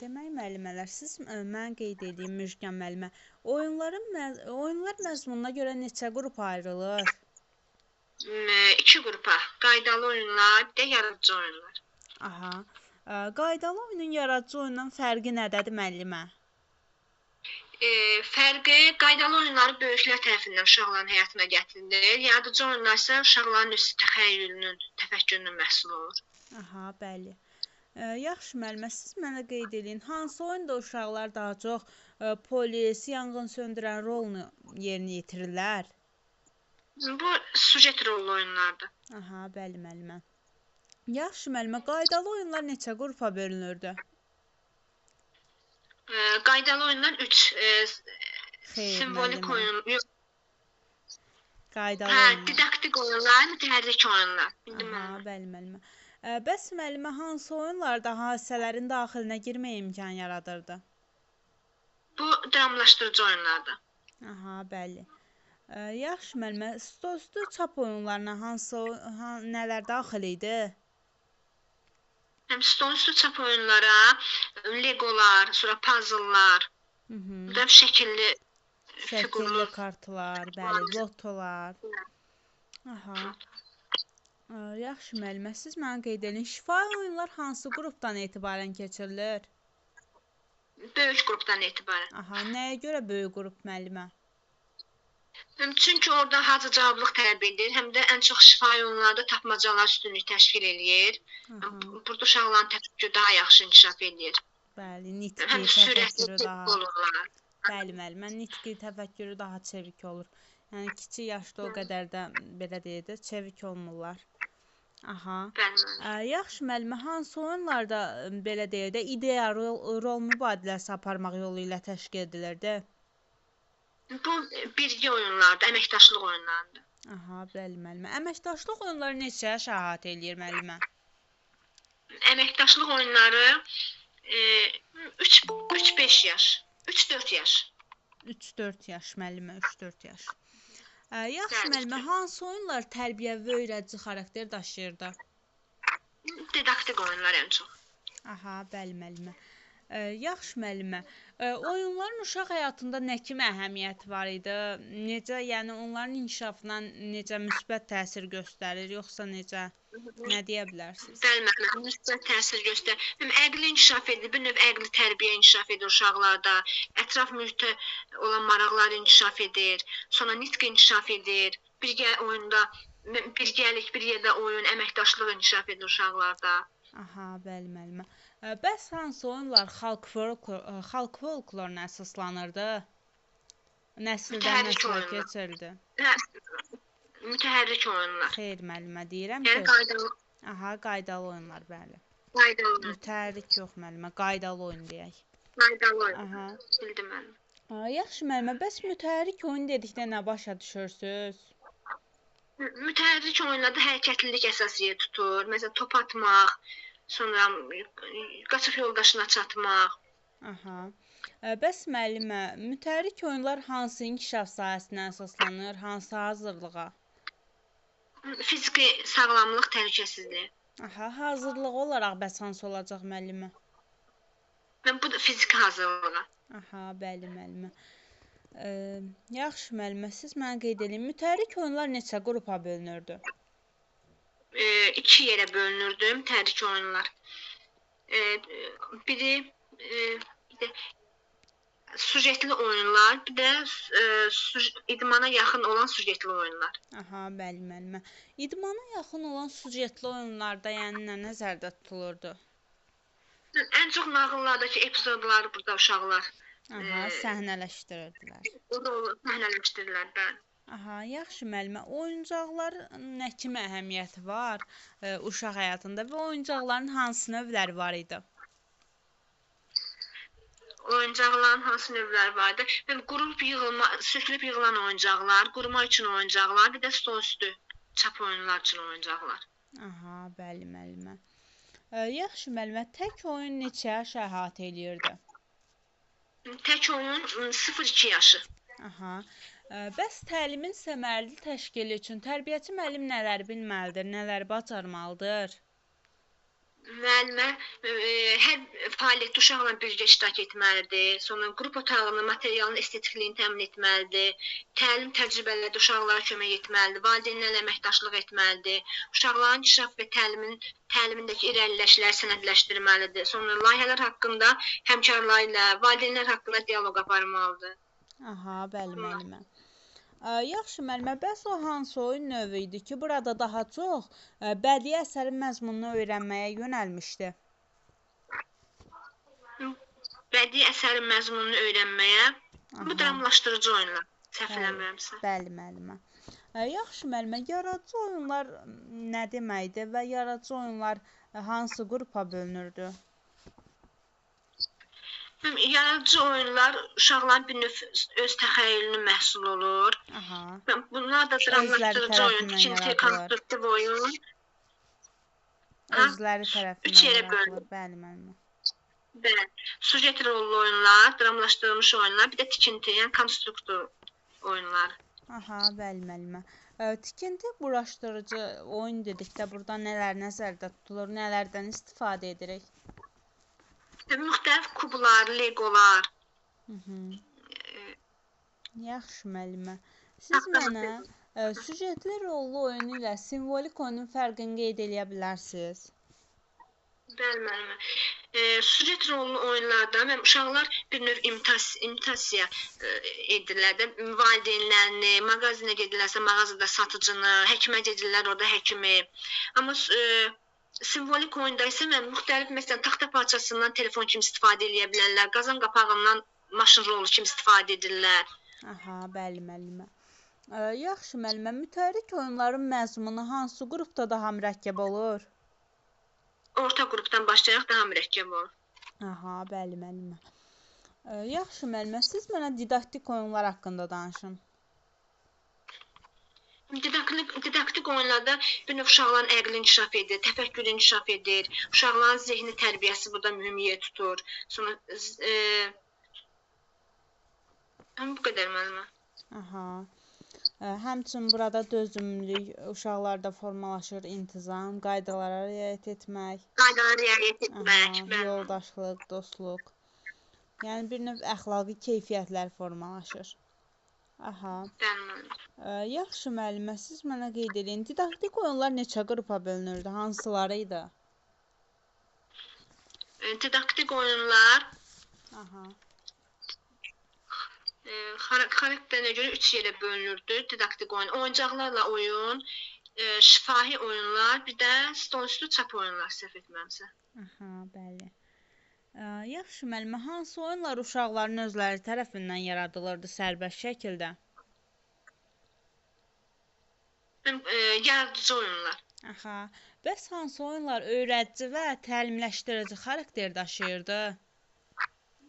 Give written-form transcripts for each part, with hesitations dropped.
Demək müəllimələr, siz mən qeyd edeyim Müjgan müəllimə, oyunlar məzmununa görə neçə qrup ayrılır? İki qrupa, qaydalı oyunlar, bir də yaradıcı oyunlar. Aha. Qaydalı oyunun yaradıcı oyundan fərqi nədədir müəllimə? Fərqi qaydalı oyunları böyüklər tərəfindən uşaqların həyatına gətirilir. Yaradıcı oyunlar isə uşaqların öz təxəyyülünün, təfəkkürünün məhsulu olur. Aha, bəli. Yaxşı müəllimə, siz mənə qeyd edin, hansı oyunda uşaqlar daha çox polis, yanğın söndürən rolunu yerinə yetirirlər? Bu sujet rollu oyunlardır. Aha, bəli müəllimə. Yaxşı müəllimə, qaydalı oyunlar neçə qrupa bölünürdü? Qaydalı oyunlar 3 simvolik oyun, yox. Qaydalı oyunlar. Didaktik oyunlar, mütəhərrik oyunlar. Aha, bəli müəllimə. Bəs müəllimə, hansı oyunlarda hadisələrin daxilinə girməyə imkan yaradırdı? Bu dramlaşdırıcı oyunlardır. Aha, bəli. Yaxşı müəllimə, stolüstü çap oyunlarına nələr daxil idi? Həm stolüstü çap oyunlara legolar, sonra puzzlelar, bir də şəkilli figurlu kartlar, bəli, lotolar. Aha. Yaxşı müəllimə, siz mənə qeyd edin, şifahi oyunlar hansı qrupdan etibarən keçirilir? Böyük qrupdan etibarən. Aha, nəyə görə böyük qrup müəllimə? Çünki orada hacı-cavablıq tələb edir, həm də ən çox şifahi oyunlarda tapmacalar üstünlük təşkil eləyir. Burada uşaqların təfəkkürü daha yaxşı inkişaf edir. Bəli, nitqi təfəkkürü daha olurlar. Bəli müəllimə, nitqi təfəkkürü daha çevik olur. Yəni kiçik yaşda o qədər də belə deyək də çevik olmurlar. Aha. Yaxşı müəllimə, hansı oyunlarda belə deyək də ideya rol mübadiləsi aparmaq yolu ilə təşkil edilirdi? Bu birgə oyunlardır, əməkdaşlıq oyunlarıdır. Aha, bəli müəllimə. Əməkdaşlıq oyunları neçə yaş əhatə eləyir müəllimə? Əməkdaşlıq oyunları 3-5 yaş, 3-4 yaş. 3-4 yaş müəllimə, 3-4 yaş. Yaxşı müəllimə, hansı oyunlar tərbiyəvi və öyrədici xarakter daşıyırdı? Didaktik oyunlar ən çox. Aha, bəli müəllimə. Yaxşı müəllimə, oyunların uşaq həyatında nə kimi əhəmiyyəti var idi? Necə, yəni onların inkişafına necə müsbət təsir göstərir, yoxsa necə? Nə deyə bilərsiniz? Bəli müəllimə, müsbət təsir göstərir. Həm əqli inkişaf edir, bir növ əqli tərbiyə inkişaf edir uşaqlarda. Ətraf mühitə olan maraqlar inkişaf edir. Sonra nitq inkişaf edir. Birgə oyunda birgəlik, bir yerdə oyun, əməkdaşlıq inkişaf edir uşaqlarda. Aha, bəli müəllimə. Bəs hansı oyunlar xalq folkloruna əsaslanırdı? Nəsildən nəslə keçirdi. Mütəhərrik oyunlar. Xeyr müəllimə, deyirəm ki. Yəni qaydalı. Aha, qaydalı oyunlar, bəli. Qaydalı. Mütəhərrik yox müəllimə, qaydalı oyun deyək. Qaydalı oyun. Aha. Bildim mən. Yaxşı müəllimə, bəs mütəhərrik oyun dedikdə nə başa düşürsüz? Mütəhərrik oyunlarda hərəkətlilik əsas yer tutur. Məsələn, top atmaq, sonra qaçıq yoldaşına çatmaq. Aha. Bəs müəllimə, mütəhərrik oyunlar hansı inkişaf sahəsinə əsaslanır, hansı hazırlığa? Fiziki sağlamlıq, təhlükəsizlik. Aha, hazırlıq olaraq bəs hansı olacaq müəllimə? Bu da fiziki hazırlığa. Aha, bəli müəllimə. Yaxşı müəllimə, siz mənə qeyd edin, mütəhərrik oyunlar neçə qrupa bölünürdü? 2 yerə bölünürdü mütəhərrik oyunlar. Biri sujetli oyunlar, bir də idmana yaxın olan sujetli oyunlar. Aha, bəli müəllimə. İdmana yaxın olan sujetli oyunlarda yəni nə nəzərdə tutulurdu? Ən çox nağıllardakı epizodları burada uşaqlar səhnələşdirirdilər. Səhnələşdirirlər, bəli. Aha, yaxşı müəllimə. Oyuncaqların nə kimi əhəmiyyəti var uşaq həyatında və oyuncaqların hansı növləri var idi? Oyuncaqların hansı növləri var idi? Qurulub yığılma, sökülüb yığılan oyuncaqlar, qurma üçün oyuncaqlar, bir də stolüstü çap oyunlar üçün oyuncaqlar. Aha, bəli müəllimə. Yaxşı müəllimə, tək oyun neçə yaş əhatə eləyirdi? Tək oyun 0-2 yaşı. Aha. Bəs təlimin səmərəli təşkili üçün tərbiyəçi müəllim nələri bilməlidir, nələri bacarmalıdır? Müəllimə hər fəaliyyətdə uşaqla birgə iştirak etməlidir. Sonra qrup otağının materialının estetikliyi təmin etməlidir. Təlim təcrübələrdə uşaqlara kömək etməlidir. Valideynlərlə əməkdaşlıq etməlidir. Uşaqların inkişaf və təlimindəki irəliləyişləri sənədləşdirməlidir. Sonra layihələr haqqında həmkarları ilə, valideynlər haqqında dialoq aparmalıdır. Aha, bəli müəllimə. Yaxşı müəllimə, bəs o hansı oyun növü idi ki, burada daha çox bədii əsərin məzmununu öyrənməyə yönəlmişdi? Bədii əsərin məzmununu öyrənməyə bu dramlaşdırıcı oyunlar, səhv eləmirəmsə. Bəli müəllimə. Yaxşı müəllimə, yaradıcı oyunlar nə deməkdir və yaradıcı oyunlar hansı qrupa bölünürdü? Yaradıcı oyunlar uşaqların bir növ öz təxəyyülünün məhsulu olur. Bunlar da dramlaşdırıcı oyun, tikinti, konstruktiv oyun. Özləri tərəfindən yaradılır, bəli müəllimə. Bəli, sujet rollu oyunlar, dramlaşdırılmış oyunlar, bir də tikinti, yəni konstruktiv oyunlar. Aha, bəli müəllimə. Tikinti quraşdırıcı oyun dedikdə burada nələr nəzərdə tutulur, nələrdən istifadə edirik? Müxtəlif kublar, legolar. Yaxşı müəllimə. Siz mənə sujetli rollu oyun ilə simvolik oyunun fərqini qeyd edə bilərsiniz? Bəli müəllimə. Sujet rollu oyunlarda uşaqlar bir növ imitasiya edirlər də. Valideynlərini, mağazinə gedirlərsə mağazada satıcını, həkimə gedirlər orada həkimi. Amma simvolik oyunda isə müxtəlif, məsələn, taxta parçasından telefon kimi istifadə edə bilərlər, qazan qapağından maşın rolu kimi istifadə edirlər. Aha, bəli müəllimə. Yaxşı müəllimə, mütərrik oyunların məzmunu hansı qrupda daha mürəkkəb olur? Orta qrupdan başlayaraq daha mürəkkəb olur. Aha, bəli müəllimə. Yaxşı müəllimə, siz mənə didaktik oyunlar haqqında danışın. Didaktik oyunlarda bir növ uşaqların əqli inkişaf edir, təfəkkür inkişaf edir, uşaqların zehni tərbiyəsi burada mühüm yer tutur. Sonra bu qədər müəllimə. Aha. Həmçinin burada dözümlülük uşaqlarda formalaşır, intizam, qaydalara riayət etmək. Qaydalara riayət etmək, bəli. Yoldaşlıq, dostluq. Yəni bir növ əxlaqi keyfiyyətlər formalaşır. Aha. Yaxşı müəllimə, siz mənə qeyd edin. Didaktik oyunlar neçə qrupa bölünürdü? Hansıları idi? Didaktik oyunlar xarakterinə görə 3 yerə bölünürdü. Didaktik oyun, oyuncaqlarla oyun, şifahi oyunlar, bir də stolüstü çap oyunlar, səhv etmirəmsə. Aha, bəli. Yaxşı müəllimə, hansı oyunlar uşaqların özləri tərəfindən yaradılırdı sərbəst şəkildə? Yaradıcı oyunlar. Aha. Bəs hansı oyunlar öyrədici və təlimləşdirici xarakter daşıyırdı?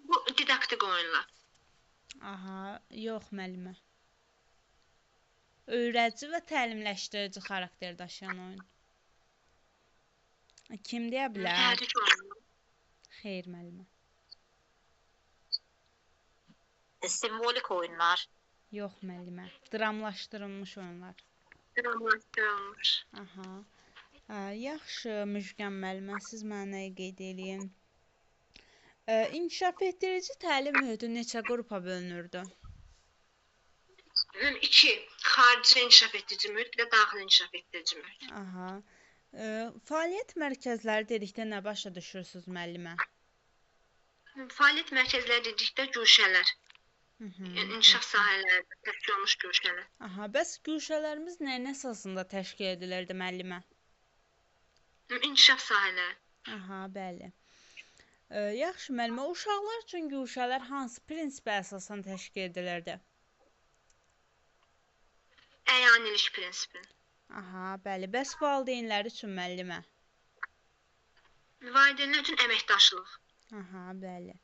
Bu didaktik oyunlar. Aha, yox müəllimə. Öyrədici və təlimləşdirici xarakter daşıyan oyun. Kim deyə bilər? Təhrik oyunlar. Xeyr müəllimə. Simvolik oyunlar. Yox müəllimə. Dramlaşdırılmış oyunlar. Dramlaşdırılmış. Aha. Yaxşı Müjgan müəllimə, siz mənə qeyd eləyin. İnkişaf etdirici təlim mühiti neçə qrupa bölünürdü? 2. Xarici inkişaf etdirici mühit, bir də daxili inkişaf etdirici mühit. Aha. Fəaliyyət mərkəzləri dedikdə nə başa düşürsünüz müəllimə? Fəaliyyət mərkəzləri dedikdə güşələr. Yəni inkişaf sahələrində təşkil olunmuş güşələr. Aha, bəs güşələrimiz nəyin əsasında təşkil edilirdi müəllimə? İnkişaf sahələri. Aha, bəli. Yaxşı müəllimə, uşaqlar üçün güşələr hansı prinsipə əsasən təşkil edilirdi? Əyanilik prinsipi. Aha, bəli. Bəs valideynlər üçün müəllimə? Valideynlər üçün əməkdaşlıq. Aha, bəli.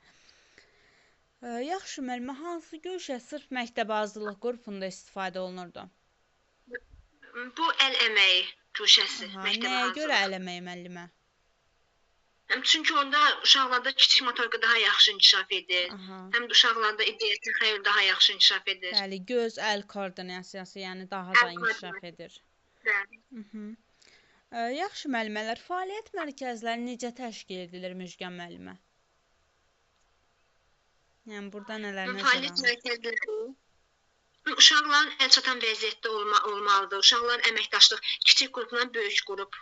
Yaxşı müəllimə, hansı güşə sırf məktəbazlıq qrupunda istifadə olunurdu? Bu əl əməyi güşəsi. Nəyə görə əl əməyi müəllimə? Çünki onda uşaqlarda kiçik motorika daha yaxşı inkişaf edir. Həm də uşaqlarda ideya təxəyyül daha yaxşı inkişaf edir. Bəli, göz-əl koordinasiyası, yəni daha da inkişaf edir. Bəli. Yaxşı müəllimələr, fəaliyyət mərkəzləri necə təşkil edilir Müjgan müəllimə? Yəni burada nələr nəzərə Fəaliyyət alınır? mərkəzləri uşaqların əlçatan vəziyyətdə olmalıdır. Uşaqların əməkdaşlıq kiçik qrupla böyük qrup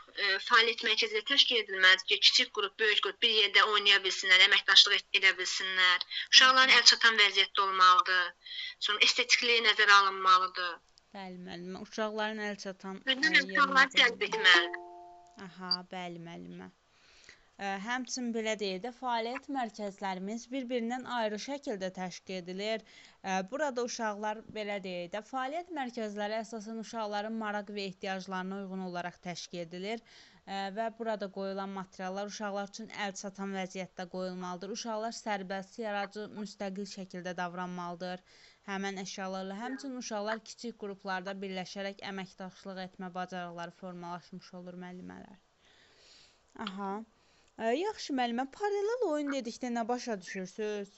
fəaliyyət mərkəzləri təşkil edilməlidir ki, kiçik qrup, böyük qrup bir yerdə oynaya bilsinlər, əməkdaşlıq edə bilsinlər. Uşaqların əlçatan vəziyyətdə olmalıdır. Sonra estetikliyi nəzərə alınmalıdır. Bəli müəllimə, uşaqların əlçatan Uşaqları cəlb etməlidir. Aha, bəli müəllimə. Həmçinin belə deyək də, fəaliyyət mərkəzlərimiz bir-birindən ayrı şəkildə təşkil edilir. Burada uşaqlar, belə deyək də, fəaliyyət mərkəzləri əsasən uşaqların maraq və ehtiyaclarına uyğun olaraq təşkil edilir və burada qoyulan materiallar uşaqlar üçün əlçatan vəziyyətdə qoyulmalıdır. Uşaqlar sərbəst, yaradıcı, müstəqil şəkildə davranmalıdır həmən əşyalarla. Həmçinin uşaqlar kiçik qruplarda birləşərək əməkdaşlıq etmə bacarıqları formalaşmış olur müəllimələr. Aha. Yaxşı müəllimə, paralel oyun dedikdə nə başa düşürsünüz?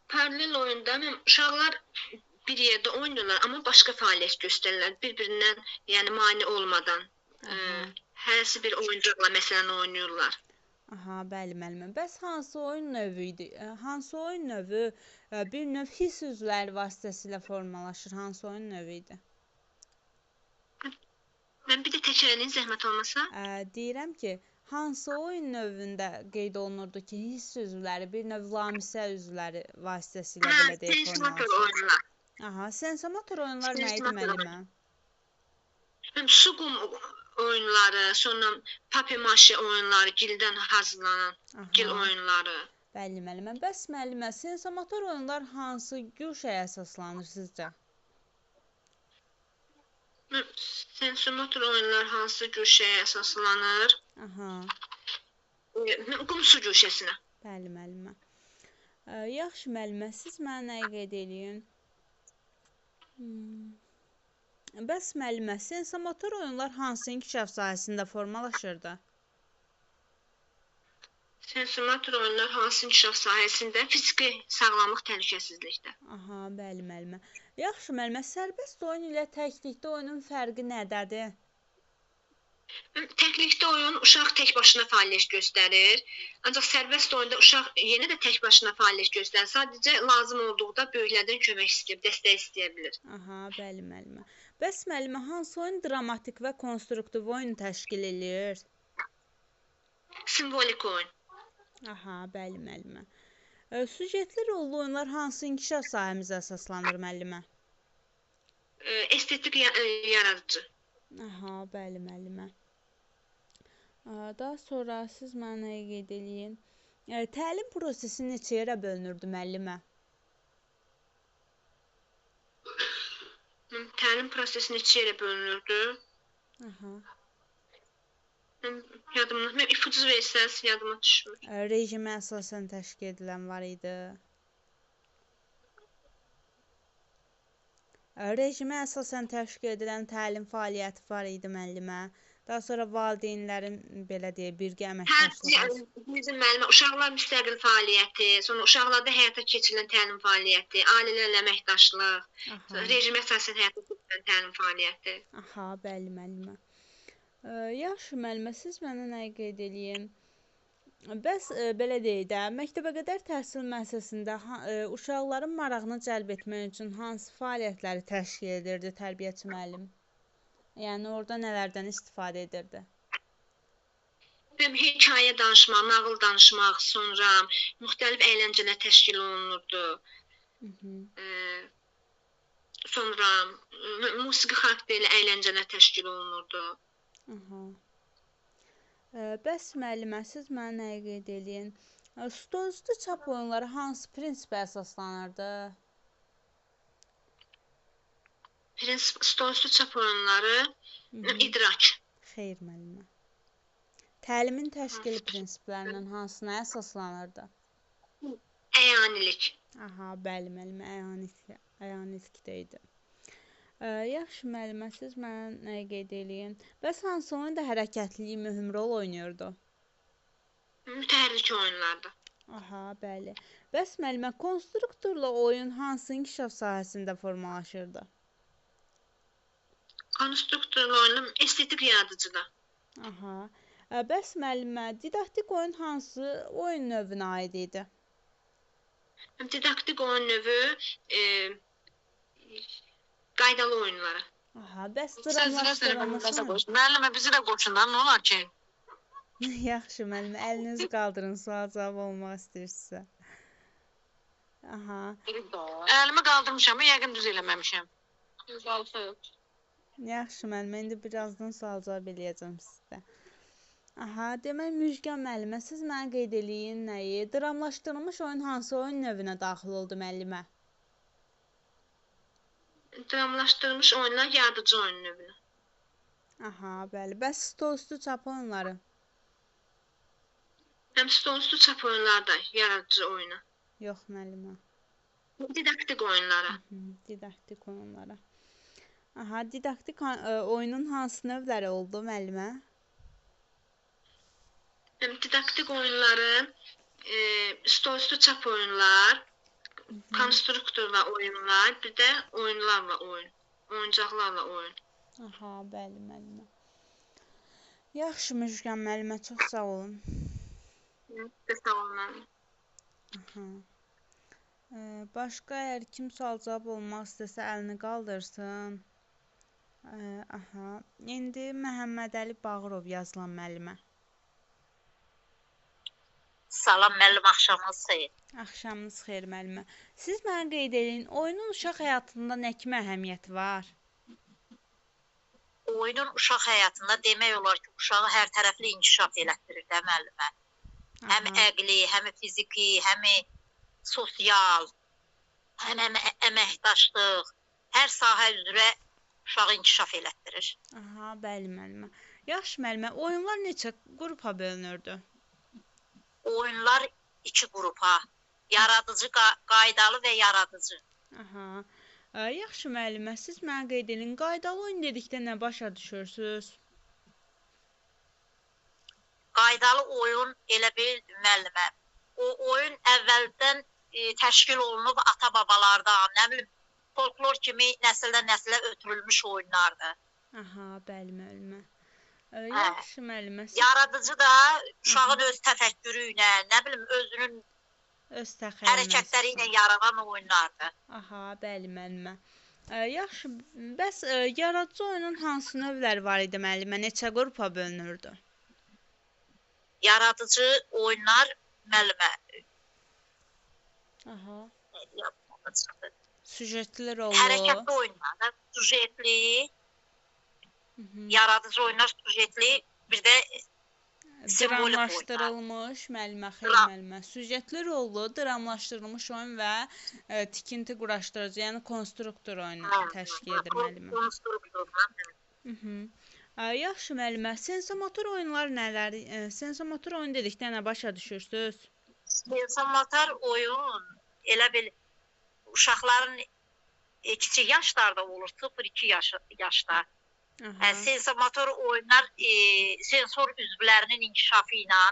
Paralel oyunda uşaqlar bir yerdə oynayırlar, amma başqa fəaliyyət göstərirlər, bir-birindən yəni mane olmadan. Hərəsi bir oyuncaqla məsələn oynayırlar. Aha, bəli müəllimə. Bəs hansı oyun növü idi? Hansı oyun növü bir növ hiss üzvləri vasitəsilə formalaşır? Hansı oyun növü idi? Mən bir də təkrar edin, zəhmət olmasa. Deyirəm ki, hansı oyun növündə qeyd olunurdu ki, hiss üzvləri bir növ lamisə üzvləri vasitəsilə belə deyək Sensomotor formalaşır? oyunlar. Aha, sensomotor oyunlar nə idi müəllimə? Su qum oyunları, sonra papier-maşe oyunları, gildən hazırlanan gil oyunları. Bəli müəllimə. Bəs müəllimə, sensomotor oyunlar hansı güşəyə əsaslanır sizcə? Sensomotor oyunlar hansı güşəyə əsaslanır? Aha. Qum su güşəsinə. Bəli müəllimə. Yaxşı müəllimə, siz mənə nə qeyd eləyin? Bəs müəllimə, sensomotor oyunlar hansı inkişaf sahəsində formalaşırdı? Sensomotor oyunlar hansı inkişaf sahəsində? Fiziki sağlamlıq təhlükəsizlikdə. Aha, bəli müəllimə. Yaxşı müəllimə, sərbəst oyun ilə təklikdə oyunun fərqi nədədir? Təklikdə oyun uşaq tək başına fəaliyyət göstərir. Ancaq sərbəst oyunda uşaq yenə də tək başına fəaliyyət göstərir. Sadəcə lazım olduqda böyüklərdən kömək istəyir, dəstək istəyə bilir. Aha, bəli müəllimə. Bəs müəllimə, hansı oyun dramatik və konstruktiv oyun təşkil edir? Simvolik oyun. Aha, bəli müəllimə. Süjetli rollu oyunlar hansı inkişaf sahəmizə əsaslanır müəllimə? Estetik yaradıcı. Aha, bəli müəllimə. Daha sonra siz mənə qeyd eləyin. Təlim prosesi neçə yerə bölünürdü müəllimə? Təlim prosesi neçə yerə bölünürdü? Aha. Yadımda, ipucu versəz, yadıma düşmür. Rejimə əsasən təşkil edilən var idi. Rejimə əsasən təşkil edilən təlim fəaliyyəti var idi müəllimə. Daha sonra valideynlərin belə deyək, birgə əməkdaşlığı. Bizim müəllimə, uşaqlar müstəqil fəaliyyəti, sonra uşaqlarda həyata keçirilən təlim fəaliyyəti, ailələrlə əməkdaşlıq, rejimə əsasən həyata keçirilən təlim fəaliyyəti. Aha, bəli müəllimə. Yaxşı müəllimə, siz mənə nə qeyd eləyin? Bəs belə deyək də, məktəbə qədər təhsil müəssisəsində uşaqların marağını cəlb etmək üçün hansı fəaliyyətləri təşkil edirdi tərbiyəçi müəllim? Yəni orada nələrdən istifadə edirdi? Hekayə danışmaq, nağıl danışmaq, sonra müxtəlif əyləncələr təşkil olunurdu. Sonra musiqi xarakterli əyləncələr təşkil olunurdu. Aha. Bəs müəllimə, siz mənə nə qeyd eləyin? Stolüstü çap oyunları hansı prinsipə əsaslanırdı? Stolüstü çap oyunları idrak. Xeyr müəllimə. Təlimin təşkili prinsiplərindən hansına əsaslanırdı? Əyanilik. Aha, bəli müəllimə, əyanilikdə idi. Yaxşı müəllimə, siz mənə nə qeyd eləyin? Bəs hansı oyunda hərəkətlilik mühüm rol oynayırdı? Mütəhərrik oyunlarda. Aha, bəli. Bəs müəllimə, konstruktorla oyun hansı inkişaf sahəsində formalaşırdı? konstruktorla oyunum estetik yaradıcıda. Aha. Bəs müəllimə, didaktik oyun hansı oyun növünə aid idi? Didaktik oyun növü qaydalı oyunlara. Aha, bəs dramlaşdırılmış mı? Müəllimə bizi də qoşun da, nə olar ki? Yaxşı müəllimə, əlinizi qaldırın, sual cavab olmaq istəyirsinizsə. Aha. Əlimi qaldırmışam, yəqin düz eləməmişəm. Yaxşı müəllimə, indi birazdan sual cavab eləyəcəm sizdə. Aha, demək Müjgan müəllimə, siz mənə qeyd eləyin nəyi? Dramlaşdırılmış oyun hansı oyun növünə daxil oldu müəllimə? Dramlaşdırılmış oyunlar yaradıcı oyun növünə. Aha, bəli. Bəs stolüstü çap oyunları? Həm stolüstü çap oyunları da yaradıcı oyuna. Yox müəllimə. Didaktik oyunlara. Didaktik oyunlara. Aha, didaktik oyunun hansı növləri oldu müəllimə? Həm didaktik oyunları, stolüstü çap oyunlar, konstruktorla oyunlar, bir də oyunlarla oyun, oyuncaqlarla oyun. Aha, bəli müəllimə. Yaxşı Müjgan müəllimə, çox sağ olun. Sağ olun. Aha. Başqa əgər kim sual cavab olmaq istəsə əlini qaldırsın. Aha. İndi Məhəmmədəli Bağırov yazılan müəllimə. Salam müəllim, axşamınız xeyir. Axşamınız xeyir müəllimə. Siz mənə qeyd edin, oyunun uşaq həyatında nə kimi əhəmiyyəti var? Oyunun uşaq həyatında demək olar ki, uşağı hər tərəfli inkişaf elətdirir də müəllimə. Həm əqli, həm fiziki, həm sosial, həm əməkdaşlıq, hər sahə üzrə uşağı inkişaf elətdirir. Aha, bəli müəllimə. Yaxşı müəllimə, oyunlar neçə qrupa bölünürdü? Oyunlar 2 qrupa, yaradıcı, qaydalı və yaradıcı. Aha. Yaxşı müəllimə, siz mənə qeyd edin, qaydalı oyun dedikdə nə başa düşürsünüz? Qaydalı oyun elə bil müəllimə. O oyun əvvəldən təşkil olunub ata-babalardan, nə bilim, folklor kimi nəsildən nəsilə ötürülmüş oyunlardır. Aha, bəli müəllimə. Yaxşı müəllimə. Yaradıcı da uşağın öz təfəkkürü ilə, nə bilim, özünün hərəkətləri ilə yaranan oyunlardır. Aha, bəli müəllimə. Yaxşı, bəs yaradıcı oyunun hansı növləri var idi müəllimə? Neçə qrupa bölünürdü? Yaradıcı oyunlar müəllimə. Aha. Süjetli rollu. Hərəkətli oyunlar, süjetli, yaradıcı oyunlar süjetli, bir də simvolik oyunlar. Dramlaşdırılmış, müəllimə, xeyr müəllimə. Süjetli rollu, dramlaşdırılmış oyun və tikinti quraşdırıcı, yəni konstruktor oyunu təşkil edir müəllimə. Konstruktor. Yaxşı müəllimə, sensomotor oyunlar nələr? Sensomotor oyun dedikdə nə başa düşürsünüz? Sensomotor oyun elə bil uşaqların kiçik yaşlarda olur, 0-2 yaşda. Sensomotor oyunlar sensor üzvlərinin inkişafı ilə,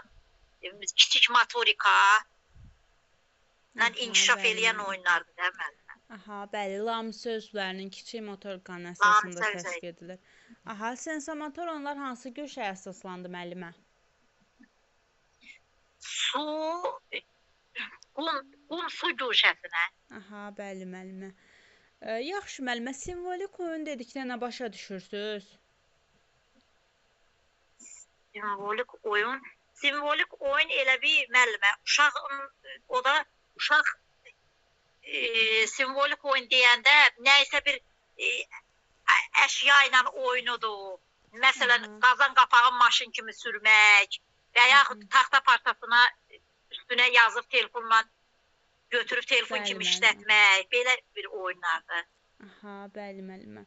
kiçik motorika ilə inkişaf eləyən oyunlardır da müəllimə. Aha, bəli, lamsı üzvlərinin kiçik motorikanın əsasında təşkil edilir. Aha, sensomotor oyunlar hansı güşəyə əsaslandı müəllimə? Qum su güşəsinə. Aha, bəli müəllimə. Yaxşı müəllimə, simvolik oyun dedikdə nə başa düşürsünüz? Simvolik oyun elə bir müəllimə, uşaq simvolik oyun deyəndə nəysə bir əşya ilə oyunudur. Məsələn, qazan qapağı maşın kimi sürmək və yaxud taxta parçasına üstünə yazıb telefonla götürüb telefon kimi işlətmək, belə bir oyunlardır. Aha, bəli müəllimə.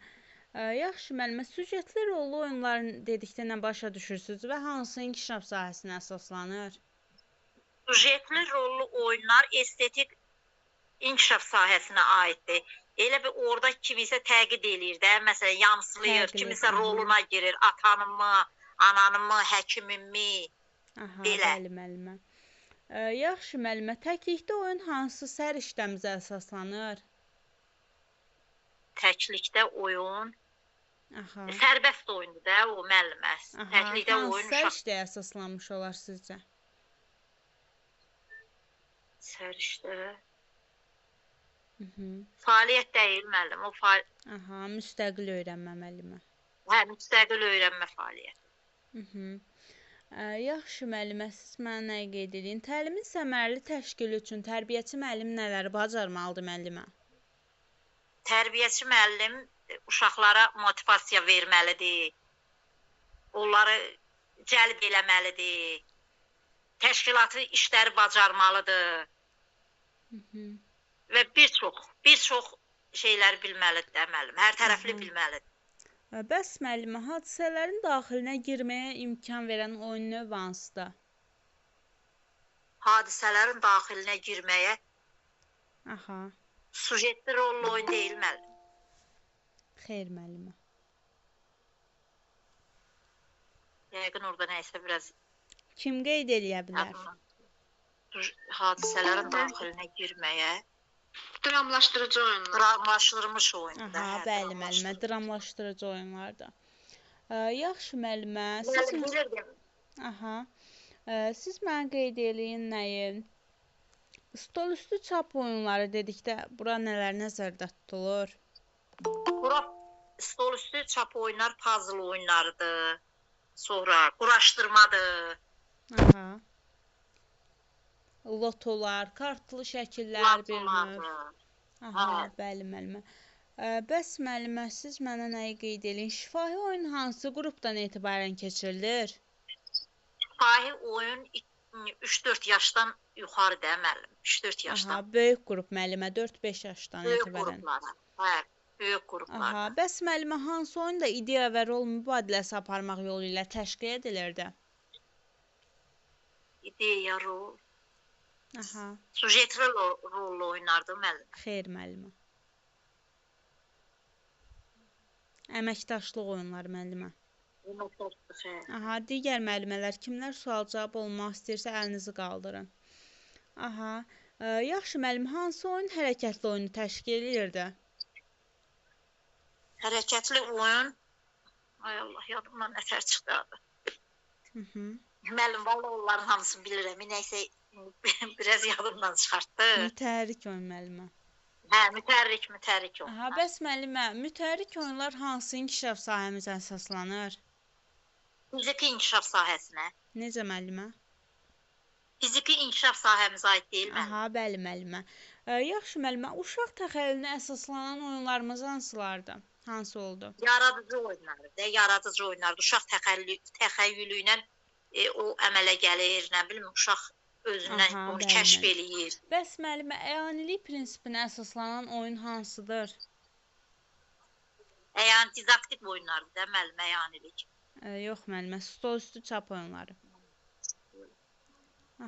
Yaxşı müəllimə, süjetli rollu oyunlar dedikdə nə başa düşürsünüz və hansı inkişaf sahəsinə əsaslanır? Süjetli rollu oyunlar estetik inkişaf sahəsinə aiddir. Elə bir orada kimisə təqid eləyir də, məsələn, yamsılayır, kimisə roluna girir, atanımı, ananımı, həkimimi, belə. Aha, bəli müəllimə. Yaxşı müəllimə, təklikdə oyun hansı səriştəmizə əsaslanır? Təklikdə oyun Aha. Sərbəst oyundur da o müəllimə. Aha. Təklikdə oyun Hansı uşaq işdə əsaslanmış olar sizcə? sərişdə. Mhm. Fəaliyyət deyil müəllim. O Aha, müstəqil öyrənmə müəllimə. müstəqil öyrənmə fəaliyyəti. Mhm. Yaxşı müəllimə, siz mənə nə qeyd edin? Təlimin səmərəli təşkili üçün tərbiyəçi müəllim nələri bacarmalıdır müəllimə? Tərbiyəçi müəllim uşaqlara motivasiya verməlidir. Onları cəlb eləməlidir. Təşkilatı işləri bacarmalıdır Mhm. və bir çox şeyləri bilməlidir də müəllim. Hər tərəfli bilməlidir. Bəs müəllimə, hadisələrin daxilinə girməyə imkan verən oyun növü hansıdır? Hadisələrin daxilinə girməyə Aha, sujetli rollu oyun deyil müəllim. xeyr müəllimə. Yəqin orada nəyisə biraz Kim qeyd eləyə bilər? hadisələrin daxilinə girməyə Dramlaşdırıcı oyunlar. dramlaşdırılmış oyundur. Aha, bəli müəllimə, dramlaşdırıcı oyunlardır. Yaxşı müəllimə, siz Müəllim bilirdim. aha. Siz mənə qeyd eləyin nəyi? Stol üstü çap oyunları dedikdə bura nələr nəzərdə tutulur? Bura stol üstü çap oyunlar puzzle oyunlarıdır. Sonra quraşdırmadır. Aha. Lotolar, kartlı şəkillər bir növ. Lotolardır. Aha, Hə. bəli müəllimə. Bəs müəllimə, siz mənə nəyi qeyd eləyin? Şifahi oyun hansı qrupdan etibarən keçirilir? Şifahi oyun 3-4 yaşdan yuxarı da müəllim. 3-4 yaşdan. Aha, böyük qrup müəllimə, 4-5 yaşdan Böyük etibarən. qruplara. Hə, böyük qruplara. Aha, bəs müəllimə, hansı oyunda ideya və rol mübadiləsi aparmaq yolu ilə təşkil edilirdi? İdeya rol. Aha, Sujetli rollu oynardı müəllim. xeyr müəllimə. Əməkdaşlıq oyunları müəllimə. Aha, digər müəllimələr kimlər sual-cavab olmaq istəyirsə əlinizi qaldırın. Aha, yaxşı müəllim, hansı oyun hərəkətli oyunu təşkil edirdi? Hərəkətli oyun. Ay Allah, yadımdan nətər çıxdı adı. Mhm. Müəllim, vallahi onların hamısını bilirəm. Nəysə biraz yadımdan çıxartdı. Mütəhərrik oyun müəllimə. Hə, mütəhərrik oyun. Aha, bəs müəllimə, mütəhərrik oyunlar hansı inkişaf sahəmizə əsaslanır? Fiziki inkişaf sahəsinə. Necə müəllimə? Fiziki inkişaf sahəmizə aid deyil müəllim. Aha, bəli müəllimə. Yaxşı müəllimə, uşaq təxəyyülünə əsaslanan oyunlarımız hansılardır? Hansı oldu? Yaradıcı oyunlardır, yaradıcı oyunlardır. Uşaq təxəyyülü ilə o əmələ gəlir, nə bilim, uşaq özündən Aha, onu bəli, kəşf müəllim. eləyir. Bəs müəllimə, əyanilik prinsipinə əsaslanan oyun hansıdır? Yəni didaktik oyunlardır da müəllim, əyanilik. Yox müəllimə, stol üstü çap oyunları.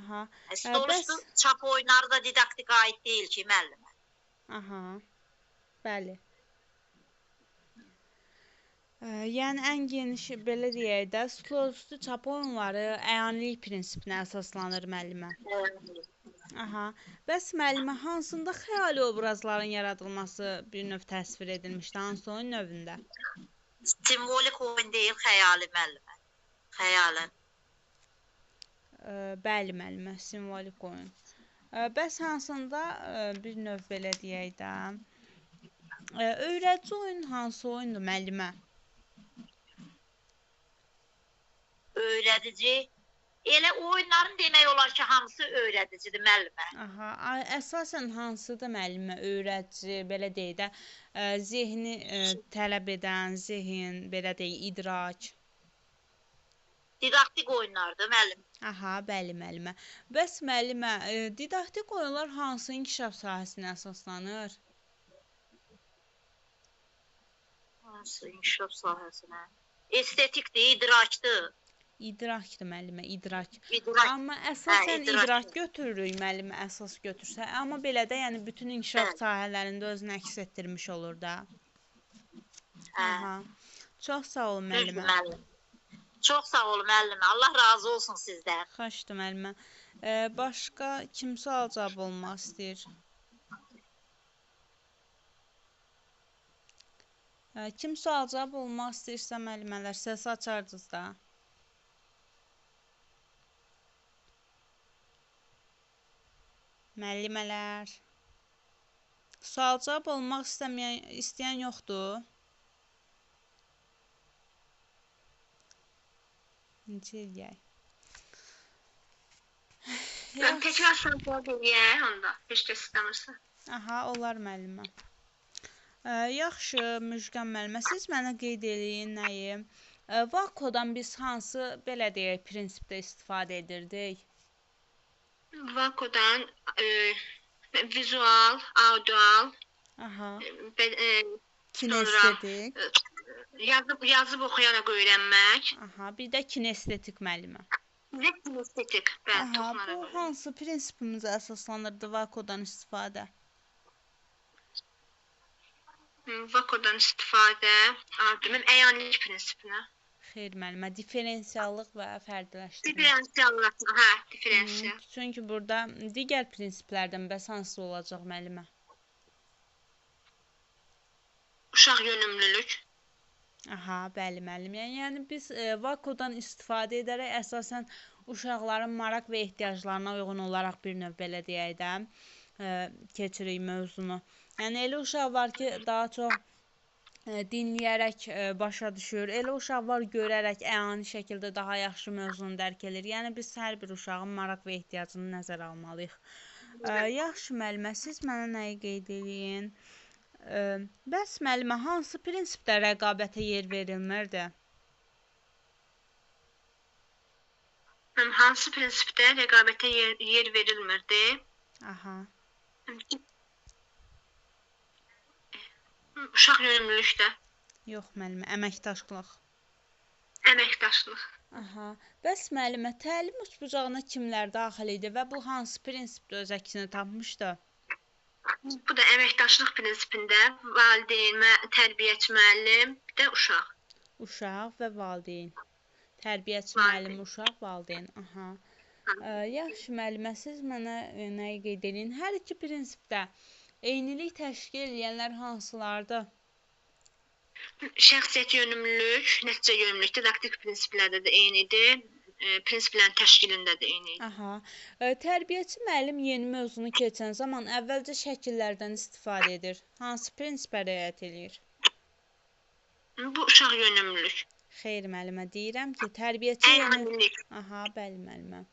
Aha. Stol bəs- üstü çap oyunları da didaktika aid deyil ki, müəllimə. Aha. Bəli. Yəni ən geniş belə deyək də, stol üstü çap oyunları əyanilik prinsipinə əsaslanır müəllimə. Aha. Bəs müəllimə, hansında xəyali obrazların yaradılması bir növ təsvir edilmişdi? Hansı oyun növündə? Simvolik oyun deyil, xəyali müəllimə. Xəyalən. Bəli müəllimə, simvolik oyun. Bəs hansında bir növ belə deyək də, öyrədici oyun hansı oyundur müəllimə? Öyrədici. Elə oyunların demək olar ki, hamısı öyrədicidir müəllimə. Aha, əsasən hansıdır müəllimə? Öyrədici, belə deyək də, zehni tələb edən, zehin, belə deyək, idrak. Didaktik oyunlardır müəllim. Aha, bəli müəllimə. Bəs müəllimə, didaktik oyunlar hansı inkişaf sahəsinə əsaslanır? Hansı inkişaf sahəsinə? Estetikdir, idrakdır. İdrakdır müəllimə, idrak. İdrak. Amma əsasən idrak. idrak götürürük müəllimə, əsas götürsə. Amma belə də, yəni bütün inkişaf sahələrində özünü əks etdirmiş olur da. Aha. Çox sağ olun müəllimə. Müəllim. Çox sağ olun müəllimə. Allah razı olsun sizdən. Xahiş müəllimə. Başqa kim sual cavab olmaq istəyir? Kim sual cavab olmaq istəyirsə müəllimələr səs açardınız da. Müəllimələr. Sual cavab olmaq istəyən yoxdur. Necə eləyək? Təkrar sual cavab eləyək onda, heç kəs istəmirsə. Aha, olar müəllimə. Yaxşı, Müjgan müəllimə, siz mənə qeyd eləyin nəyi? Vakodan biz hansı, belə deyək, prinsipdə istifadə edirdik? Vakodan vizual, audio, kinestetik, yazıb oxuyaraq öyrənmək. Aha, bir də kinestetik müəllimə. Bir də kinestetik, bəli, bu hansı prinsipimizə əsaslanırdı vakodan istifadə? Vakodan istifadə, əyanilik prinsipinə. Xeyr müəllimə, diferensiallıq və fərqləşdirmə. Diferensiallıq, hə, diferensial. Çünki burada digər prinsiplərdən bəs hansı olacaq müəllimə? Uşaq yönümlülük. Aha, bəli müəllim. Yəni biz vakodan istifadə edərək əsasən uşaqların maraq və ehtiyaclarına uyğun olaraq bir növ belə deyək də keçirik mövzunu. Yəni elə uşaq var ki, daha çox dinləyərək başa düşür. Elə uşaq var görərək əyani şəkildə daha yaxşı mövzunu dərk edir. Yəni biz hər bir uşağın maraq və ehtiyacını nəzərə almalıyıq. Yaxşı müəllimə, siz mənə nəyi qeyd eləyin? Bəs müəllimə, hansı prinsipdə rəqabətə yer verilmirdi? Hansı prinsipdə rəqabətə yer verilmirdi? Aha. Uşaq yönümlülükdə. Yox müəllimə, əməkdaşlıq. Əməkdaşlıq. Aha. Bəs müəllimə, təlim uçbucağına kimlər daxil idi və bu hansı prinsipdə öz əksini tapmışdı? Bu da əməkdaşlıq prinsipində valideyn, tərbiyəçi müəllim, bir də uşaq. Uşaq və valideyn. Tərbiyəçi müəllim, uşaq, valideyn. Aha. Yaxşı müəllimə, siz mənə nəyi qeyd edin? Hər iki prinsipdə eynilik təşkil edənlər hansılardır? Şəxsiyyət yönümlülük, nəticə yönümlülük, didaktik prinsiplərdə də eynidir. Prinsiplərin təşkilində də eynidir. Aha. Tərbiyəçi müəllim yeni mövzunu keçən zaman əvvəlcə şəkillərdən istifadə edir. Hansı prinsipə riayət edir? Bu uşaq yönümlülük. Xeyr müəllimə, deyirəm ki, tərbiyəçi əyanilik. Aha, bəli müəllimə.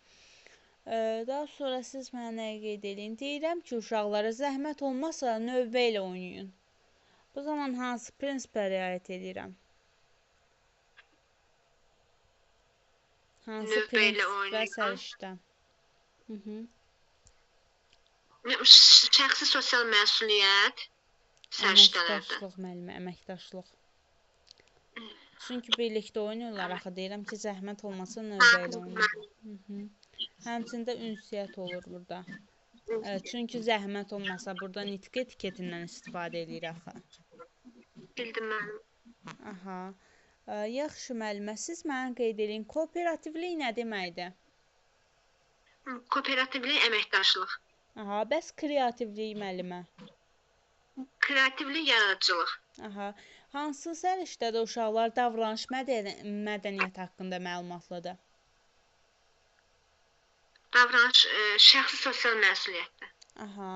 Daha sonra siz mənə nəyə qeyd edin? Deyirəm ki, uşaqlara zəhmət olmasa növbə ilə oynayın. Bu zaman hansı prinsipə riayət edirəm? Hansı prinsip və səriştə? Şəxsi sosial məsuliyyət səriştələrdə. Əməkdaşlıq müəllimə, əməkdaşlıq. Çünki birlikdə oynayırlar, axı deyirəm ki, zəhmət olmasa növbə ilə oynayın. Həmçində ünsiyyət olur burada. Çünki zəhmət olmasa burada nitq etiketindən istifadə edir axı. Bildim müəllim. Aha. Yaxşı müəllimə, siz mənə qeyd edin, kooperativlik nə deməkdir? Kooperativlik əməkdaşlıq. Aha, bəs kreativlik müəllimə? Kreativlik yaradıcılıq. Aha. Hansı səriştədə uşaqlar davranış mədəniyyəti haqqında məlumatlıdır? Davranış şəxsi sosial məsuliyyətdə. Aha.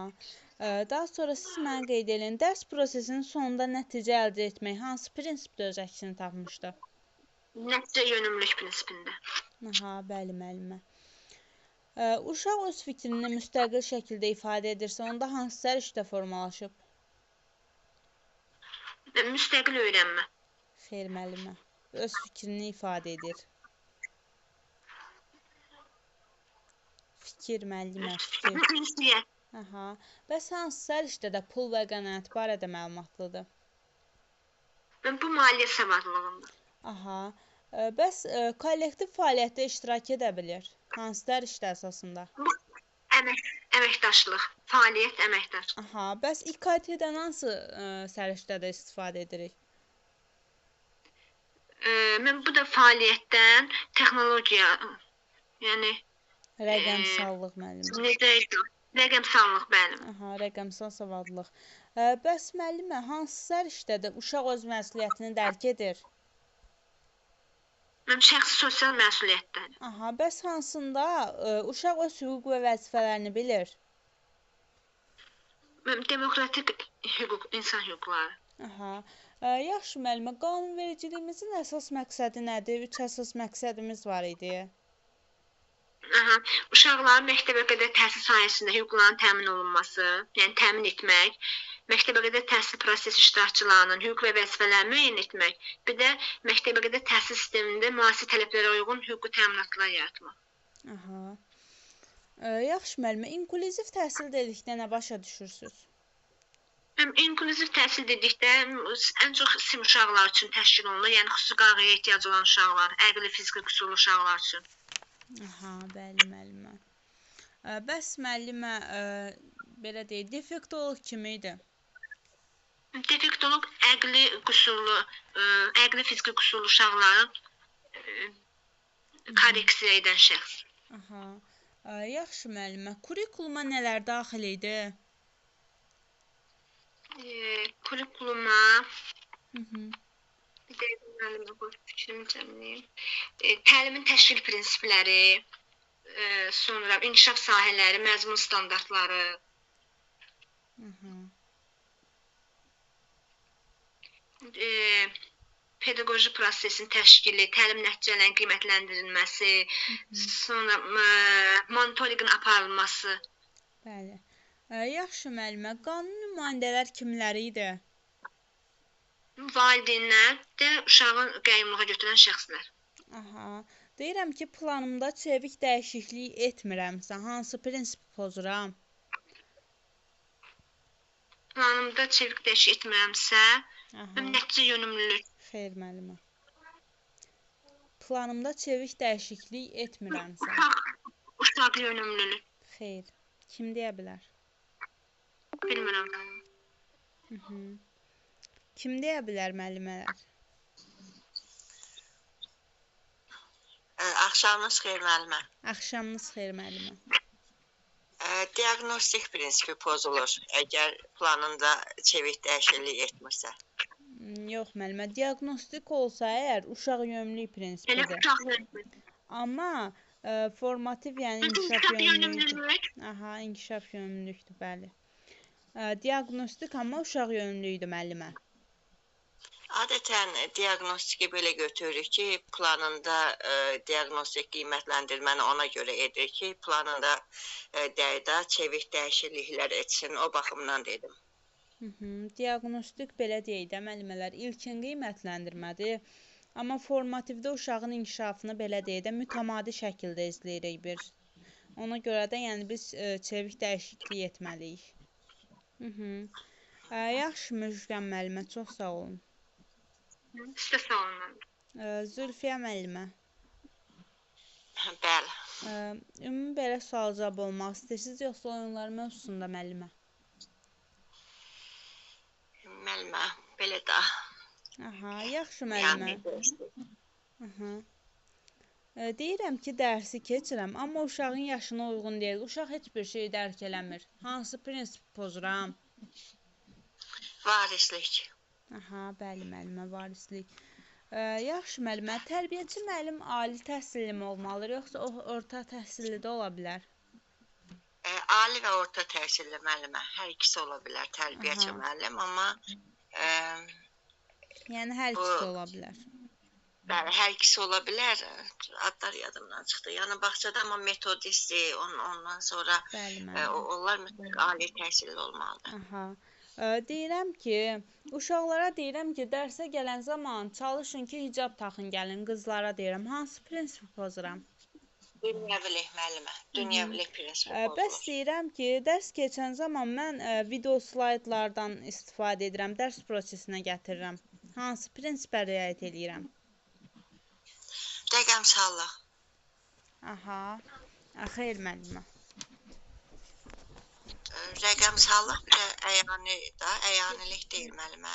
Daha sonra siz mənə qeyd edin, dərs prosesinin sonunda nəticə əldə etmək hansı prinsipdə öz əksini tapmışdı? Nəticə yönümlülük prinsipində. Aha, bəli müəllimə. Uşaq öz fikrini müstəqil şəkildə ifadə edirsə, onda hansı səriştə formalaşıb? Müstəqil öyrənmə. Xeyr müəllimə. Öz fikrini ifadə edir. Fikir müəllimə, fikir. Aha. Bəs hansı səriştədə pul və qənaət barədə məlumatlıdır? Bu maliyyə savadlılığında. Aha. Bəs kollektiv fəaliyyətdə iştirak edə bilir? Hansı səriştə əsasında? Əməkdaşlıq, fəaliyyət əməkdaşlıq. Aha. Bəs İKT-dən hansı səriştədə istifadə edirik? Mən bu da fəaliyyətdən texnologiya, yəni rəqəmsallıq müəllimə. Necə? Rəqəmsallıq bəli. Aha, rəqəmsal savadlılıq. Bəs müəllimə, hansı işdə uşaq öz məsuliyyətini dərk edir? Şəxsi sosial məsuliyyətdən. Aha, bəs hansında uşaq öz hüquq və vəzifələrini bilir? Demokratik hüquq, insan hüquqları. Aha. Yaxşı müəllimə, qanunvericiliyimizin əsas məqsədi nədir? 3 əsas məqsədimiz var idi. Uşaqların məktəbəqədər təhsil sahəsində hüquqlarının təmin olunması, yəni təmin etmək, məktəbəqədər təhsil prosesi iştirakçılarının hüquq və vəzifələrini müəyyən etmək, bir də məktəbəqədər təhsil sistemində müasir tələblərə uyğun hüquqi təminatlar yaratmaq. Aha. Yaxşı müəllimə, inklüziv təhsil dedikdə nə başa düşürsüz? İnklüziv təhsil dedikdə ən çox sim uşaqlar üçün təşkil olunur, yəni xüsusi qayğıya ehtiyacı olan uşaqlar, əqli, fiziki qüsurlu uşaqlar üçün. Aha, bəli müəllimə. Bəs müəllimə, belə deyək, defektolog kim idi? Defektolog əqli qüsurlu, əqli fiziki qüsurlu uşaqların korreksiya edən şəxs. Aha. Yaxşı müəllimə, kurikuluma nələr daxil idi? Kurikuluma bir də müəllimə qoyub fikrimi cəmləyim. Təlimin təşkil prinsipləri, sonra inkişaf sahələri, məzmun standartları. Pedaqoji prosesin təşkili, təlim nəticələrinin qiymətləndirilməsi, sonra monitorinqin aparılması. Bəli. Yaxşı müəllimə, qanun nümayəndələr kimləri idi? Valideynlər də uşağın qəyyumluğa götürən şəxslər. Aha. Deyirəm ki, planımda çevik dəyişiklik etmirəmsə, hansı prinsipi pozuram? Planımda çevik dəyişiklik etmirəmsə, nəticə yönümlülük. Xeyr müəllimə. Planımda çevik dəyişiklik etmirəmsə. Uşaq yönümlülük. Xeyr. Kim deyə bilər? Bilmirəm. Kim deyə bilər müəllimələr? Axşamınız xeyir müəllimə. Axşamınız xeyir müəllimə. Diaqnostik prinsipi pozulur, əgər planında çevik dəyişiklik etmirsə. Yox müəllimə, diaqnostik olsa əgər uşaq yönümlülük prinsipidir. Amma formativ, yəni inkişaf yönümlülükdür. Aha, inkişaf yönümlülükdür, bəli. Diaqnostik amma uşaq yönümlülükdür müəllimə. Adətən diaqnostiki belə götürürük ki, planında diaqnostik qiymətləndirməni ona görə edir ki, planında dəydə çevik dəyişikliklər etsin, o baxımdan dedim. Diaqnostik belə deyək də müəllimələr, ilkin qiymətləndirmədir. Amma formativdə uşağın inkişafını belə deyək də mütəmadi şəkildə izləyirik bir. Ona görə də yəni biz çevik dəyişiklik etməliyik. Yaxşı Müjgan müəllimə, çox sağ olun. Sizə sağ olun. Zülfiyə müəllimə. Bəli. Ümumi belə sual-cavab olmaq istəyirsiniz, yoxsa oyunlar mövzusunda müəllimə? Müəllimə, belə də. Aha, yaxşı müəllimə. Deyirəm ki, dərsi keçirəm, amma uşağın yaşına uyğun deyil. Uşaq heç bir şey dərk eləmir. Hansı prinsipi pozuram? Varislik. Aha, bəli müəllimə, varislik. Yaxşı müəllimə, tərbiyəçi müəllim ali təhsilli mi olmalıdır, yoxsa orta təhsilli də ola bilər? Ali və orta təhsilli müəllimə, hər ikisi ola bilər, tərbiyəçi müəllim, amma yəni hər ikisi ola bilər. Bəli, hər ikisi ola bilər. Adlar yadımdan çıxdı. Yəni bağçada amma metodistdir, ondan sonra onlar mütləq ali təhsilli olmalıdır. Aha. Deyirəm ki, uşaqlara deyirəm ki, dərsə gələn zaman çalışın ki, hicab taxın gəlin, qızlara deyirəm. Hansı prinsipi pozuram? Dünyəvilik müəllimə, dünyəvilik prinsipi pozulur. Bəs deyirəm ki, dərs keçən zaman mən video slaydlardan istifadə edirəm, dərs prosesinə gətirirəm. Hansı prinsipə riayət edirəm? Rəqəmsallıq. Aha, xeyr müəllimə. Rəqəmsallıq bir əyanilik deyil müəllimə.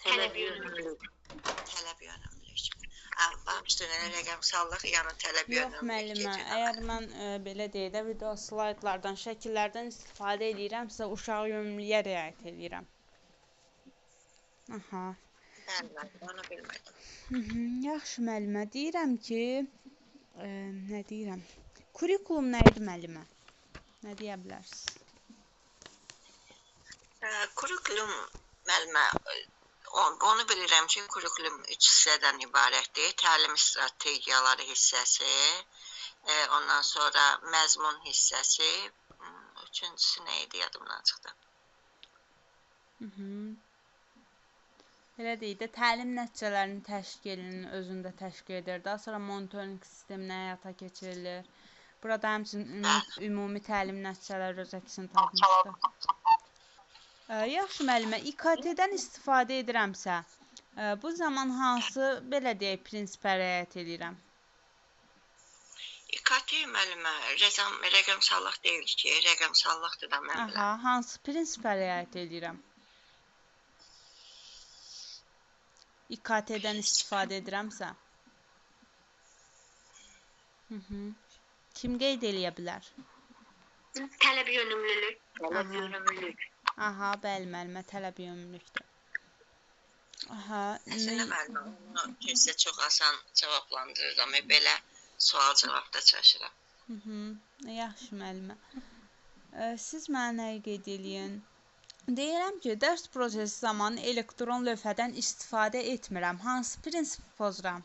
Tələb yönümlülük. Tələb yönümlülük. Bağışlayın, rəqəmsallıq yəni tələb yönümlülük. Yox müəllimə, əgər mən belə deyək də video slaydlardan, şəkillərdən istifadə edirəmsə, uşaq yönümlülüyə riayət edirəm. Aha. Bəli, onu bilmədim. Yaxşı müəllimə, deyirəm ki, nə deyirəm? Kurikulum nə idi müəllimə? Nə deyə bilərsiniz? Kurikulum müəllimə, onu bilirəm ki, kurikulum 3 hissədən ibarətdir. Təlim strategiyaları hissəsi, ondan sonra məzmun hissəsi, üçüncüsü nə idi yadımdan çıxdı. Belə deyək də, təlim nəticələrinin təşkilinin özündə təşkil edir. Daha sonra monitorinq sisteminə həyata keçirilir. Burada həmçinin ümumi təlim nəticələri öz əksini tapmışdır. Yaxşı müəllimə, İKT-dən istifadə edirəmsə, bu zaman hansı, belə deyək, prinsipə riayət edirəm? İKT müəllimə, rəqəmsallıq deyil ki, rəqəmsallıqdır da mən biləm. Aha, hansı prinsipə riayət edirəm? İKT-dən istifadə edirəmsə? Kim qeyd eləyə bilər? Tələb yönümlülük. Tələb yönümlülük. Aha, bəli müəllimə, tələb yönümlülükdür. Aha. Əslində müəllimə, onu tezdə çox asan cavablandırıram. Belə sual-cavabda çaşıram. Yaxşı müəllimə. Siz mənə nəyi qeyd eləyin? Deyirəm ki, dərs prosesi zamanı elektron lövhədən istifadə etmirəm. Hansı prinsipi pozuram?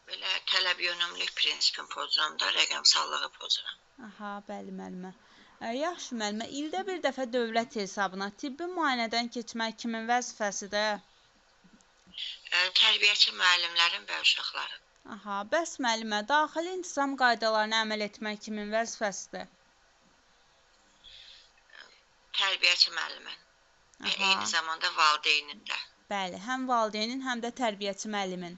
Belə tələb yönümlülük prinsipini pozuram da, rəqəmsallığı pozuram. Aha, bəli müəllimə. Yaxşı müəllimə, ildə bir dəfə dövlət hesabına tibbi müayinədən keçmək kimin vəzifəsidir? Tərbiyəçi müəllimlərin və uşaqların. Aha, bəs müəllimə, daxili intizam qaydalarına əməl etmək kimin vəzifəsidir? Tərbiyəçi müəllimin. Eyni zamanda valideynin də. Bəli, həm valideynin, həm də tərbiyəçi müəllimin.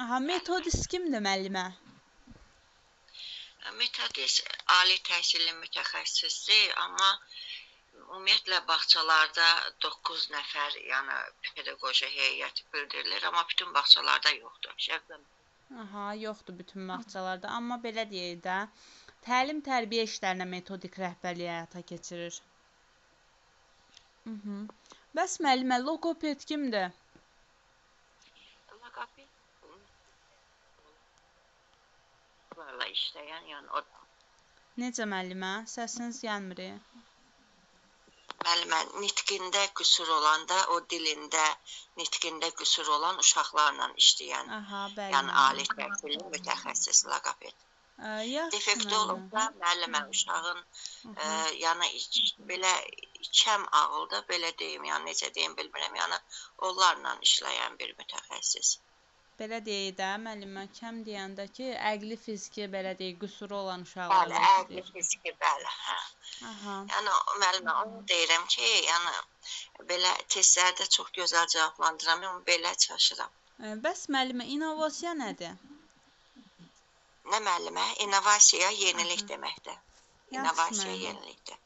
Aha, metodist kimdir müəllimə? Metodist ali təhsilli mütəxəssisdir, amma ümumiyyətlə bağçalarda 9 nəfər, yəni pedaqoji heyət bildirilir, amma bütün bağçalarda yoxdur. Aha, yoxdur bütün bağçalarda, amma belə deyək də, təlim-tərbiyə işlərinə metodik rəhbərlik həyata keçirir. Bəs müəllimə, loqoped kimdir? Loqoped varla işləyən, yəni o da. Necə müəllimə? Səsiniz gəlmir. Müəllimə, nitqində qüsur olanda, o dilində, nitqində qüsur olan uşaqlarla işləyən, yəni ali təhsilli mütəxəssis loqoped. Defekti olubsa, müəllimə, uşağın, yəni belə kəm ağılda, belə deyim, yəni necə deyim bilmirəm, yəni onlarla işləyən bir mütəxəssis. Belə deyək də, müəllimə, kəm deyəndə ki, əqli fiziki, belə deyək, qüsuru olan uşaqlarla işləyir. Bəli, əqli fiziki, bəli, hə. Yəni, müəllimə, onu deyirəm ki, yəni, belə testlərdə çox gözəl cavablandıram, amma belə çaşıram. Bəs müəllimə, innovasiya nədir? Nə müəllimə? İnnovasiya yenilik deməkdir. İnnovasiya yenilikdir.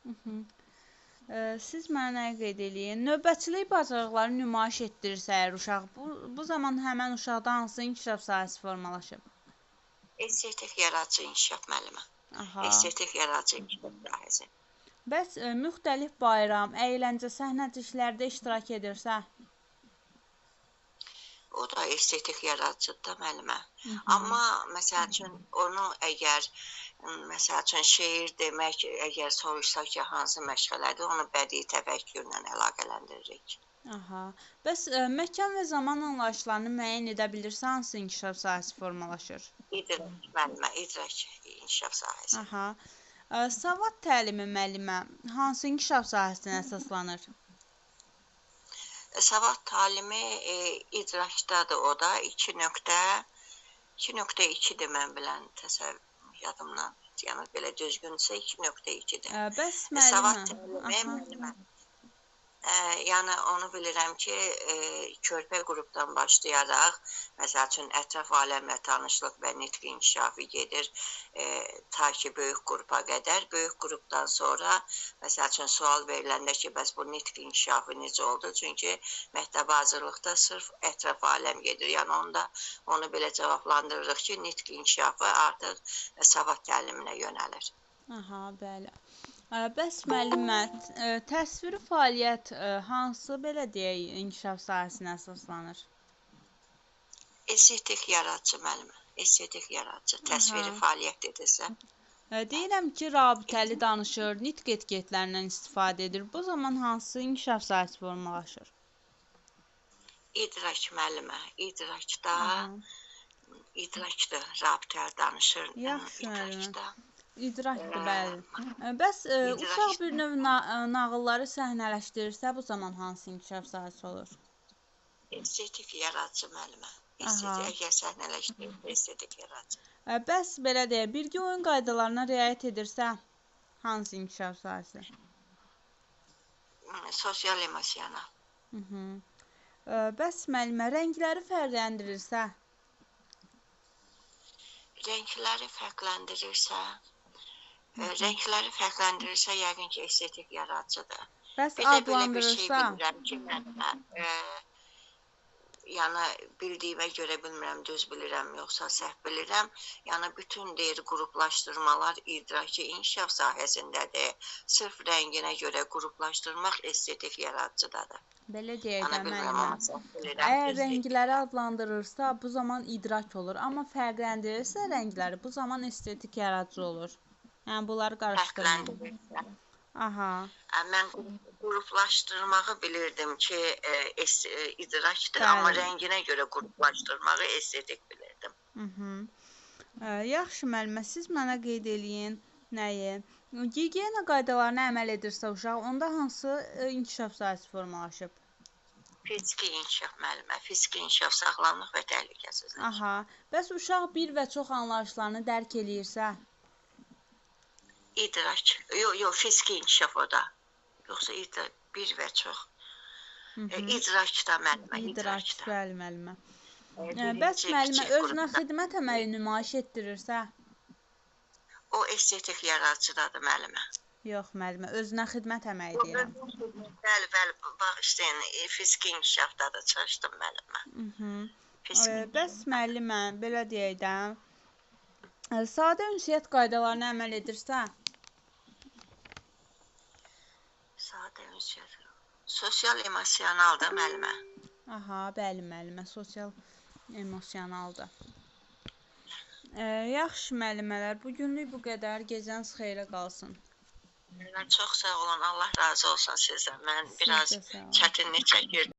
Siz mənə nə qeyd eləyin? Növbətçilik bacarıqları nümayiş etdirirsə əgər uşaq, bu zaman həmən uşaqda hansı inkişaf sahəsi formalaşıb? Estetik yaradıcı inkişaf müəllimə. Estetik yaradıcı inkişaf sahəsi. Bəs müxtəlif bayram, əyləncə, səhnəciklərdə iştirak edirsə? O da estetik yaradıcıdır müəllimə. Amma məsəl üçün onu əgər məsəl üçün şeir demək, əgər soruşsaq ki, hansı məşğələdir, onu bədii təfəkkürlə əlaqələndiririk. Aha. Bəs məkan və zaman anlayışlarını müəyyən edə bilirsə, hansı inkişaf sahəsi formalaşır? İdrak, müəllimə, idrak inkişaf sahəsi. Aha. Savad təlimi müəllimə, hansı inkişaf sahəsinə əsaslanır? Savad təlimi idrakdadır o da, 2.2-dir mən bilən təsəvvür. Yadımdan, yəni belə düzgünsə 2.2-dir. Bəs müəllimə? Savad təlimi müəllimə. Yəni onu bilirəm ki, körpə qrupdan başlayaraq, məsəl üçün ətraf aləmlə tanışlıq və nitq inkişafı gedir ta ki böyük qrupa qədər. Böyük qrupdan sonra, məsəl üçün sual veriləndə ki, bəs bu nitq inkişafı necə oldu? Çünki məktəb hazırlıqda sırf ətraf aləm gedir. Yəni onu belə cavablandırırıq ki, nitq inkişafı artıq savad təliminə yönəlir. Aha, bəli. Bəs müəllimə, təsviri fəaliyyət hansı belə deyək inkişaf sahəsinə əsaslanır? Estetik yaradıcı müəllimə. Estetik yaradıcı. Təsviri fəaliyyət edirsə. Deyirəm ki, rabitəli danışır, nitq etiketlərindən istifadə edir. Bu zaman hansı inkişaf sahəsi formalaşır? İdrak müəllimə. İdrakdır. Rabitəli danışır. Yaxşı müəllimə. İdrakda. İdrakdır, bəli. Bəs uşaq bir növ nağılları səhnələşdirirsə, bu zaman hansı inkişaf sahəsi olur? Estetik yaradıcı müəllimə. Əgər səhnələşdirirsə, estetik yaradıcı. Bəs belə deyək, birgə oyun qaydalarına riayət edirsə, hansı inkişaf sahəsi? Sosial emosional. Bəs müəllimə, rəngləri fərqləndirirsə? Rəngləri fərqləndirirsə, yəqin ki, estetik yaradıcıdır. Bəs Bir də belə bir şey adlandırırsa? bilirəm ki, mən yəni bildiyimə görə bilmirəm, düz bilirəm, yoxsa səhv bilirəm. Yəni bütün deyir qruplaşdırmalar idraki inkişaf sahəsindədir. Sırf rənginə görə qruplaşdırmaq estetik yaradıcıdadır. Belə deyək də Yəni bilmirəm, müəllimə. amma səhv bilirəm. Əgər rəngləri adlandırırsa, bu zaman idrak olur. Amma fərqləndirirsə rəngləri, bu zaman estetik yaradıcı olur. Yəni bunları qarışdırmayın. Aha. Mən qruplaşdırmağı bilirdim ki, idrakdır, Bəli. amma rənginə görə qruplaşdırmağı estetik bilirdim. Yaxşı müəllimə, siz mənə qeyd eləyin nəyi? Gigiyena qaydalarına əməl edirsə uşaq, onda hansı inkişaf sahəsi formalaşıb? Fiziki inkişaf müəllimə, fiziki inkişaf sağlamlıq və təhlükəsizlik. Aha. Bəs uşaq bir və çox anlayışlarını dərk eləyirsə? İdrak. Yox, fiziki inkişaf o da. Yoxsa bir və çox. İdrakda müəllimə, İdrak, idrakda. bəli müəllimə. Bəs müəllimə özünə xidmət əməli nümayiş etdirirsə? O estetik yaradıcıdadır müəllimə. Yox müəllimə, özünə xidmət əməyi deyirəm. Bəli, bağışlayın, fiziki inkişafdadır, çalışdım müəllimə. Bəs müəllimə, belə deyək də, sadə ünsiyyət qaydalarına əməl edirsə? Sadə ünsiyyət. Sosial emosionaldır müəllimə. Aha, bəli müəllimə, sosial emosionaldır. Yaxşı müəllimələr, bugünlük bu qədər. Gecəniz xeyrə qalsın. Çox sağ olun, Allah razı olsun sizdən. Mən biraz çətinlik çəkirdim.